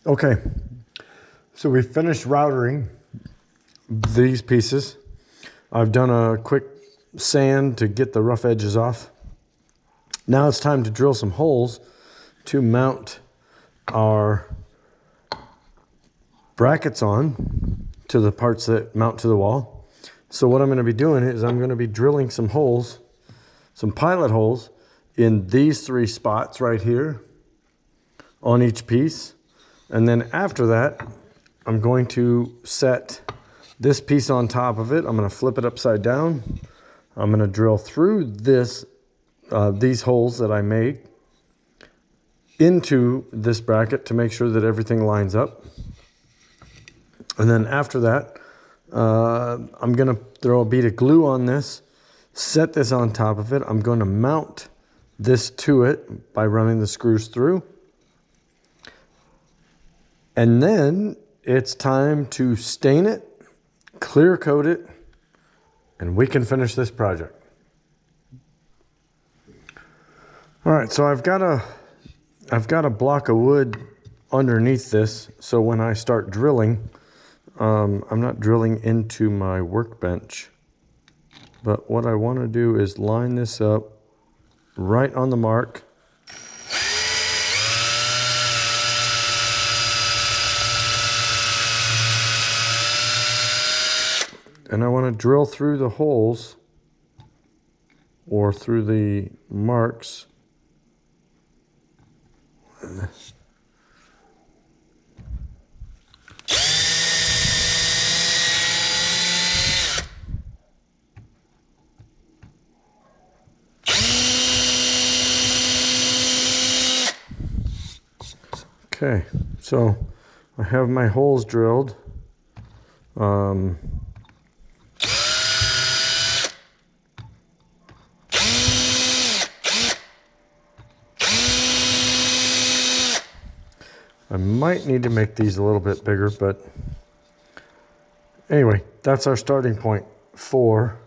Okay, so we finished routering these pieces. I've done a quick sand to get the rough edges off. Now it's time to drill some holes to mount our brackets on to the parts that mount to the wall. So what I'm going to be doing is I'm going to be drilling some holes, some pilot holes in these three spots right here on each piece. And then after that, I'm going to set this piece on top of it. I'm going to flip it upside down. I'm going to drill through this, these holes that I made into this bracket to make sure that everything lines up. And then after that, I'm going to throw a bead of glue on this, set this on top of it. I'm going to mount this to it by running the screws through. And then it's time to stain it, clear coat it, and we can finish this project. All right, so I've got a block of wood underneath this, so when I start drilling, I'm not drilling into my workbench, but what I want to do is line this up right on the mark. And I want to drill through the holes or through the marks. Okay, so I have my holes drilled. I might need to make these a little bit bigger, but anyway, that's our starting point for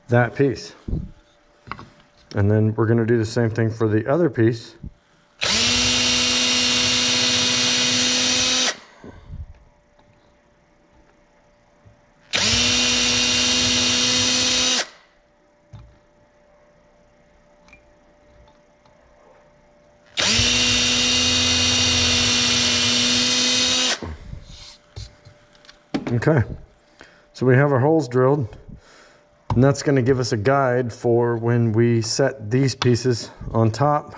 that piece. And then we're going to do the same thing for the other piece. Okay, so we have our holes drilled, and that's going to give us a guide for when we set these pieces on top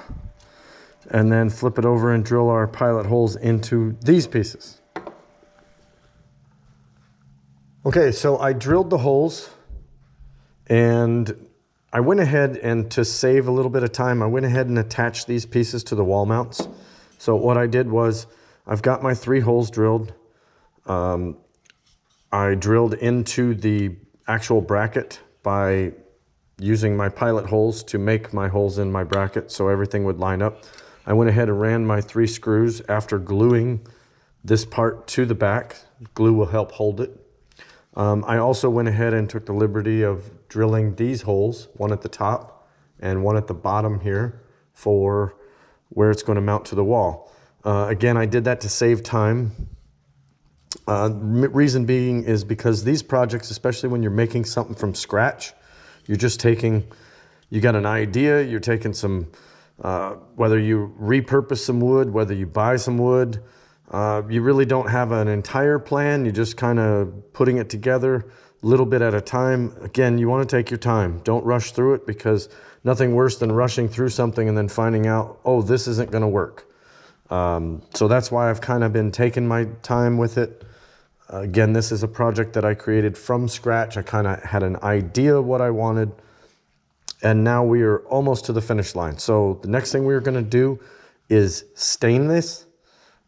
and then flip it over and drill our pilot holes into these pieces. Okay, so I drilled the holes, and I went ahead and to save a little bit of time, I went ahead and attached these pieces to the wall mounts. So what I did was I've got my 3 holes drilled. I drilled into the actual bracket by using my pilot holes to make my holes in my bracket so everything would line up. I went ahead and ran my 3 screws after gluing this part to the back. Glue will help hold it. I also went ahead and took the liberty of drilling these holes, one at the top and one at the bottom here for where it's going to mount to the wall. Again, I did that to save time. Reason being is because these projects, especially when you're making something from scratch, you're just taking, you got an idea, you're taking some, whether you repurpose some wood, whether you buy some wood, you really don't have an entire plan. You're just kind of putting it together a little bit at a time. Again, you want to take your time. Don't rush through it, because nothing worse than rushing through something and then finding out, oh, this isn't going to work. So that's why I've kind of been taking my time with it. Again, this is a project that I created from scratch. I kind of had an idea of what I wanted, and now we are almost to the finish line. So the next thing we're going to do is stain this.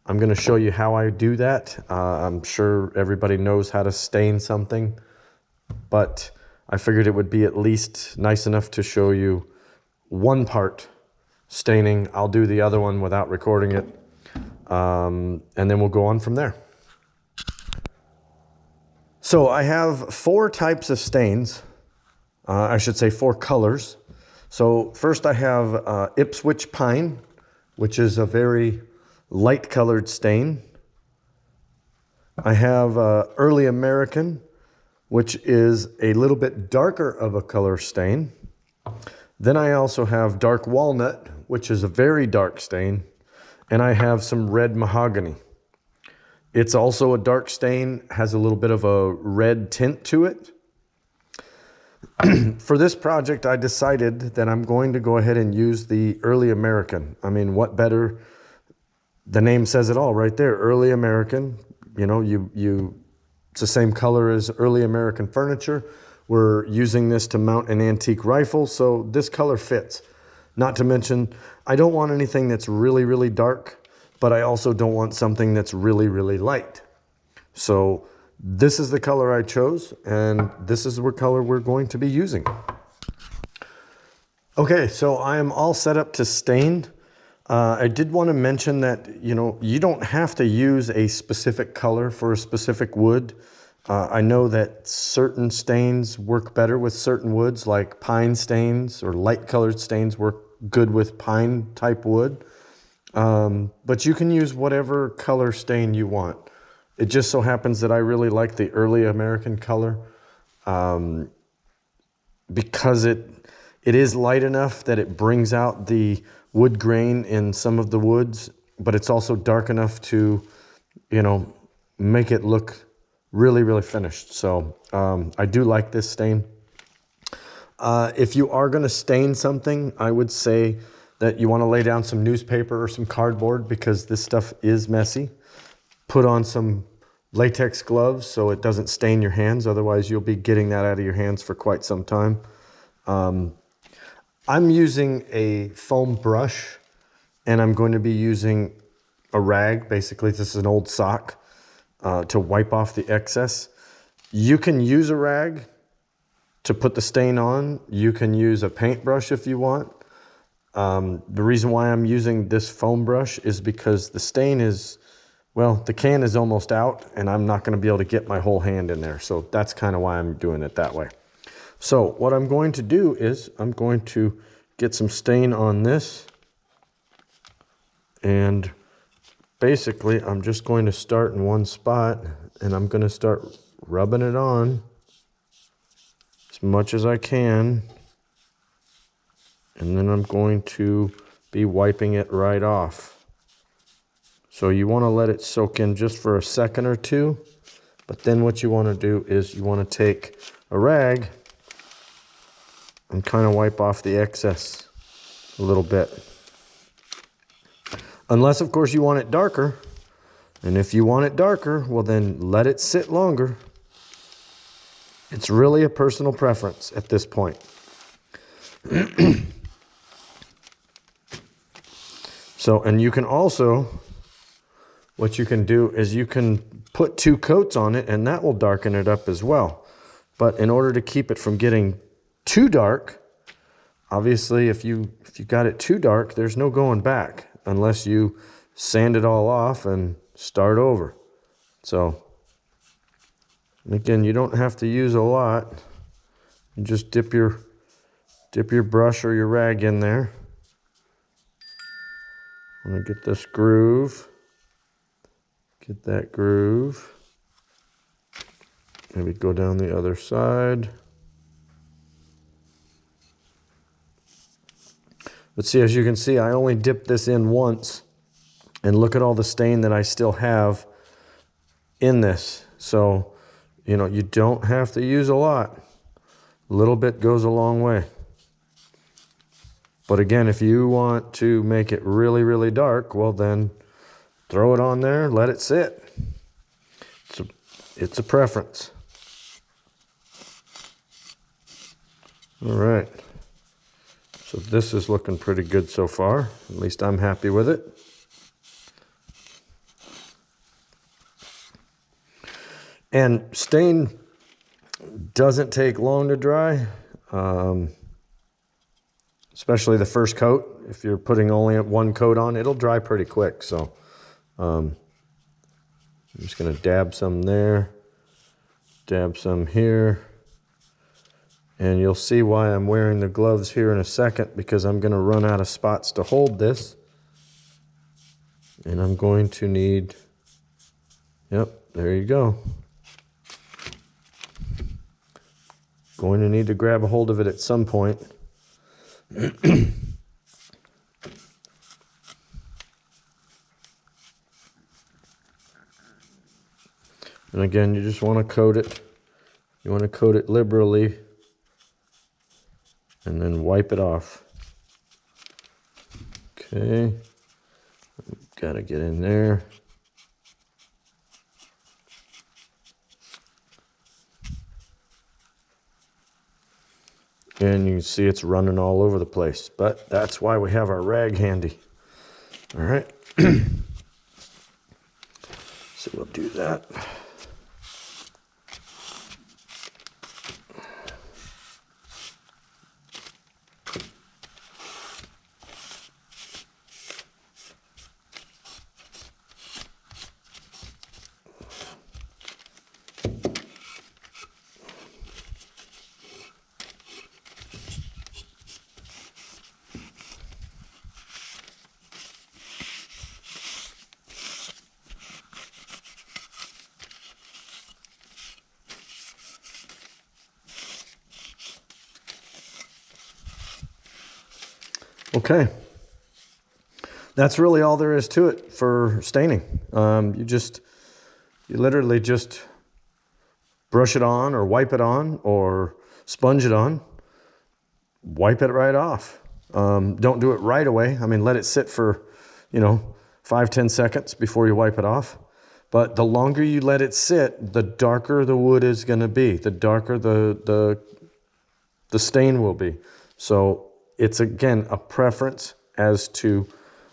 I'm going to show you how I do that. I'm sure everybody knows how to stain something, but I figured it would be at least nice enough to show you one part staining. I'll do the other one without recording it, and then we'll go on from there. So I have 4 types of stains, I should say 4 colors. So first I have Ipswich Pine, which is a very light colored stain. I have Early American, which is a little bit darker of a color stain. Then I also have Dark Walnut, which is a very dark stain. And I have some Red Mahogany. It's also a dark stain, has a little bit of a red tint to it. For this project, I decided that I'm going to go ahead and use the Early American. I mean, what better? The name says it all right there, Early American. You know, it's the same color as Early American furniture. We're using this to mount an antique rifle, so this color fits. Not to mention, I don't want anything that's really, really dark, but I also don't want something that's really, really light. So this is the color I chose, and this is the color we're going to be using. Okay, so I am all set up to stain. I did want to mention that, you know, you don't have to use a specific color for a specific wood. I know that certain stains work better with certain woods, like pine stains or light colored stains work good with pine type wood. But you can use whatever color stain you want. It just so happens that I really like the Early American color because it is light enough that it brings out the wood grain in some of the woods, but it's also dark enough to, you know, make it look really, really finished. So I do like this stain. If you are going to stain something, I would say that you want to lay down some newspaper or some cardboard because this stuff is messy. Put on some latex gloves so it doesn't stain your hands. Otherwise, you'll be getting that out of your hands for quite some time. I'm using a foam brush, and I'm going to be using a rag. Basically, this is an old sock to wipe off the excess. You can use a rag to put the stain on. You can use a paintbrush if you want. The reason why I'm using this foam brush is because the stain is, well, the can is almost out, and I'm not going to be able to get my whole hand in there. So that's kind of why I'm doing it that way. So what I'm going to do is I'm going to get some stain on this, and basically I'm just going to start in one spot, and I'm going to start rubbing it on as much as I can, and then I'm going to be wiping it right off. So you want to let it soak in just for a second or two, but then what you want to do is you want to take a rag and kind of wipe off the excess a little bit. Unless, of course, you want it darker. And if you want it darker, well, then let it sit longer. It's really a personal preference at this point. So, and you can also, what you can do is you can put 2 coats on it, and that will darken it up as well. But in order to keep it from getting too dark, obviously if you got it too dark, there's no going back unless you sand it all off and start over. So again, you don't have to use a lot. You just dip your brush or your rag in there. I'm gonna get this groove. Get that groove. Maybe go down the other side. But see, as you can see, I only dipped this in once, and look at all the stain that I still have in this. So, you know, you don't have to use a lot. A little bit goes a long way. But again, if you want to make it really, really dark, well then throw it on there, let it sit. It's a preference. All right. So this is looking pretty good so far. At least I'm happy with it. And stain doesn't take long to dry, especially the first coat. If you're putting only 1 coat on, it'll dry pretty quick. So I'm just going to dab some there, dab some here. And you'll see why I'm wearing the gloves here in a second, because I'm going to run out of spots to hold this. And I'm going to need, yep, there you go. Going to need to grab a hold of it at some point. And again, you just want to coat it. You want to coat it liberally and then wipe it off. Okay, got to get in there. And you can see it's running all over the place, but that's why we have our rag handy. All right, so we'll do that. Okay, that's really all there is to it for staining. You literally just brush it on or wipe it on or sponge it on, wipe it right off. Don't do it right away. I mean, let it sit for, 5-10 seconds before you wipe it off. But the longer you let it sit, the darker the wood is going to be, the darker the stain will be. So it's, again, a preference as to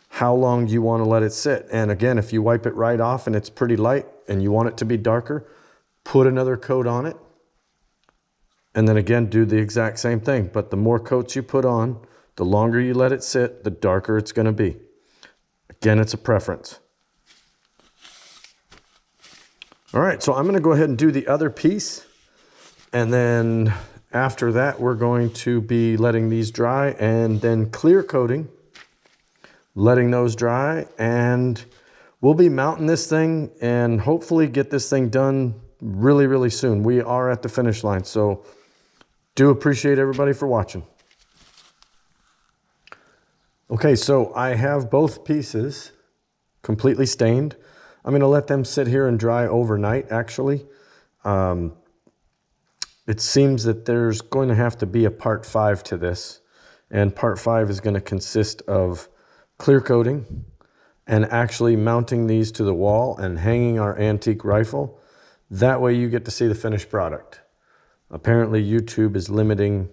how long you want to let it sit. And again, if you wipe it right off and it's pretty light and you want it to be darker, put another coat on it. And then again, do the exact same thing. But the more coats you put on, the longer you let it sit, the darker it's going to be. Again, it's a preference. All right, so I'm going to go ahead and do the other piece. And then after that, we're going to be letting these dry and then clear coating, letting those dry, and we'll be mounting this thing and hopefully get this thing done really, really soon. We are at the finish line, so do appreciate everybody for watching. Okay, so I have both pieces completely stained. I'm going to let them sit here and dry overnight, actually. It seems that there's going to have to be a part 5 to this. And part 5 is going to consist of clear coating and actually mounting these to the wall and hanging our antique rifle. That way you get to see the finished product. Apparently YouTube is limiting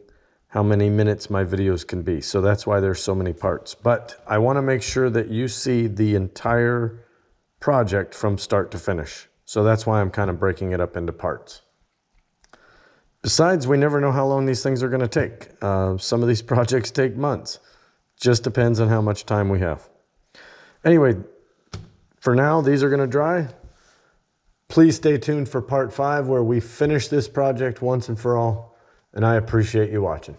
how many minutes my videos can be. So that's why there's so many parts. But I want to make sure that you see the entire project from start to finish. So that's why I'm kind of breaking it up into parts. Besides, we never know how long these things are going to take. Some of these projects take months. Just depends on how much time we have. Anyway, for now, these are going to dry. Please stay tuned for part 5 where we finish this project once and for all. And I appreciate you watching.